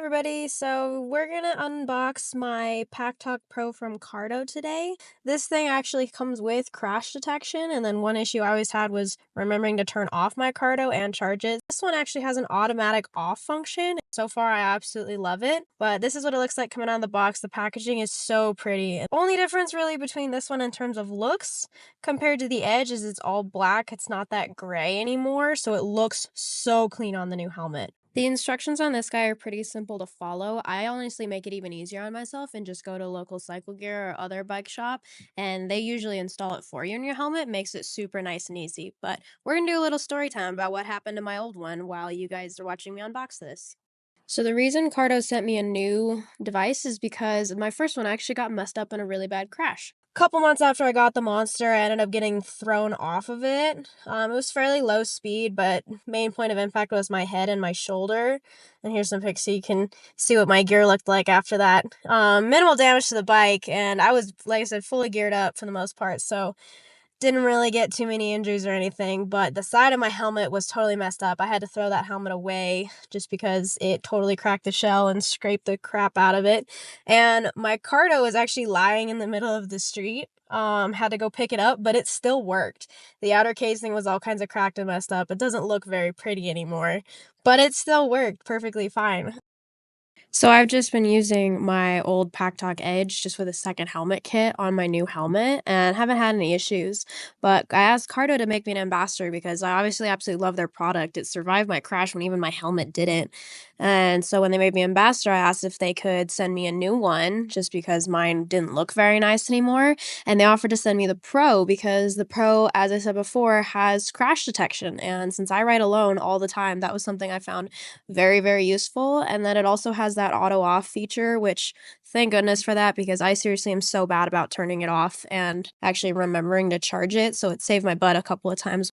everybody. So we're gonna unbox my Packtalk Pro from Cardo today. This thing actually comes with crash detection, and then one issue I always had was remembering to turn off my Cardo and charge it. This one actually has an automatic off function. So far, I absolutely love it. But this is what it looks like coming out of the box. The packaging is so pretty. The only difference really between this one in terms of looks compared to the Edge is it's all black. It's not that gray anymore, so it looks so clean on the new helmet. The instructions on this guy are pretty simple to follow. I honestly make it even easier on myself and just go to a local cycle gear or other bike shop, and they usually install it for you in your helmet. Makes it super nice and easy. But we're gonna do a little story time about what happened to my old one while you guys are watching me unbox this. So the reason Cardo sent me a new device is because my first one actually got messed up in a really bad crash. Couple months after I got the Monster, I ended up getting thrown off of it. It was fairly low speed, but main point of impact was my head and my shoulder. And here's some pics so you can see what my gear looked like after that. Minimal damage to the bike, and I was, like I said, fully geared up for the most part, so didn't really get too many injuries or anything, but the side of my helmet was totally messed up. I had to throw that helmet away just because it totally cracked the shell and scraped the crap out of it. And my Cardo was actually lying in the middle of the street. Had to go pick it up, but it still worked. The outer casing was all kinds of cracked and messed up. It doesn't look very pretty anymore, but it still worked perfectly fine. So I've just been using my old Packtalk Edge just with a second helmet kit on my new helmet and haven't had any issues. But I asked Cardo to make me an ambassador because I obviously absolutely love their product. It survived my crash when even my helmet didn't. And so when they made me ambassador, I asked if they could send me a new one just because mine didn't look very nice anymore. And they offered to send me the Pro because the Pro, as I said before, has crash detection. And since I ride alone all the time, that was something I found very, very useful. And then it also has that auto off feature, which thank goodness for that because I seriously am so bad about turning it off and actually remembering to charge it. So it saved my butt a couple of times.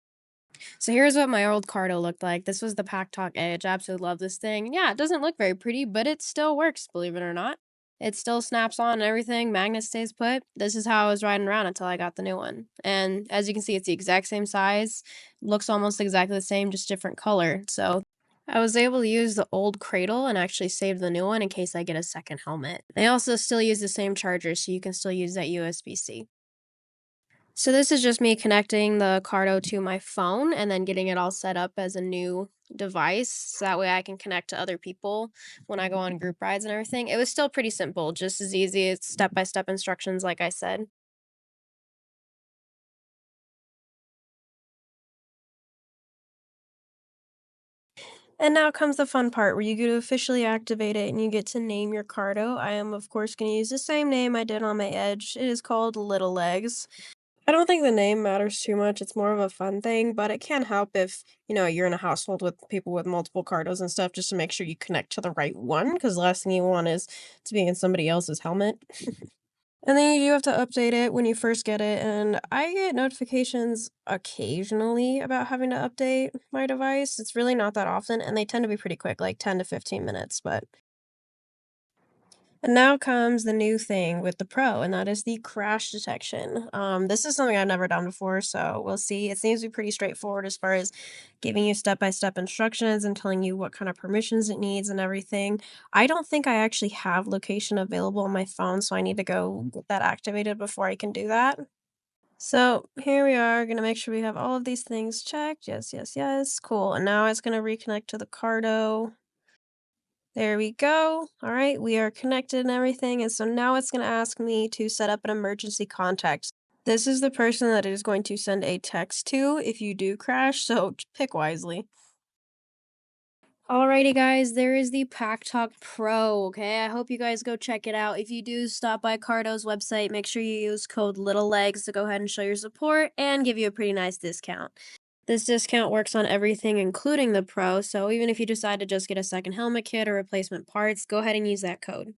So here's what my old Cardo looked like. This was the Packtalk Edge. I absolutely love this thing. Yeah, it doesn't look very pretty, but it still works, believe it or not. It still snaps on and everything. Magnet stays put. This is how I was riding around until I got the new one. And as you can see, it's the exact same size. Looks almost exactly the same, just different color. So I was able to use the old cradle and actually save the new one in case I get a second helmet. They also still use the same charger, so you can still use that USB-C. So this is just me connecting the Cardo to my phone and then getting it all set up as a new device. So that way I can connect to other people when I go on group rides and everything. It was still pretty simple, just as easy. It's step-by-step instructions, like I said. And now comes the fun part where you get to officially activate it and you get to name your Cardo. I am, of course, going to use the same name I did on my Edge. It is called Little Legs. I don't think the name matters too much. It's more of a fun thing, but it can help if, you're in a household with people with multiple Cardos and stuff just to make sure you connect to the right one because the last thing you want is to be in somebody else's helmet. And then you do have to update it when you first get it, and I get notifications occasionally about having to update my device. It's really not that often, and they tend to be pretty quick, like 10 to 15 minutes, but and now comes the new thing with the Pro, and that is the crash detection. This is something I've never done before, so we'll see. It seems to be pretty straightforward as far as giving you step-by-step instructions and telling you what kind of permissions it needs and everything. I don't think I actually have location available on my phone, so I need to go get that activated before I can do that. So here we are, gonna make sure we have all of these things checked. Yes, yes, yes. Cool. And now it's gonna reconnect to the Cardo. There we go. All right, we are connected and everything. And so now it's going to ask me to set up an emergency contact. This is the person that it is going to send a text to if you do crash, so pick wisely. Alrighty, guys, there is the Packtalk Pro. Okay, I hope you guys go check it out. If you do stop by Cardo's website, make sure you use code Little Legs to go ahead and show your support and give you a pretty nice discount. This discount works on everything, including the Pro, so even if you decide to just get a second helmet kit or replacement parts, go ahead and use that code.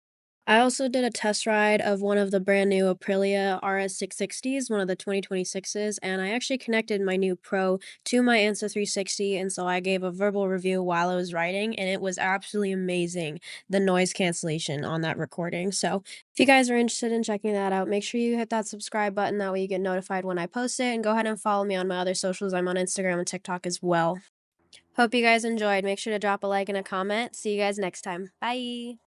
I also did a test ride of one of the brand new Aprilia RS660s, one of the 2026s, and I actually connected my new Pro to my Insta360, and so I gave a verbal review while I was riding, and it was absolutely amazing, the noise cancellation on that recording. So if you guys are interested in checking that out, make sure you hit that subscribe button, that way you get notified when I post it, and go ahead and follow me on my other socials. I'm on Instagram and TikTok as well. Hope you guys enjoyed. Make sure to drop a like and a comment. See you guys next time. Bye!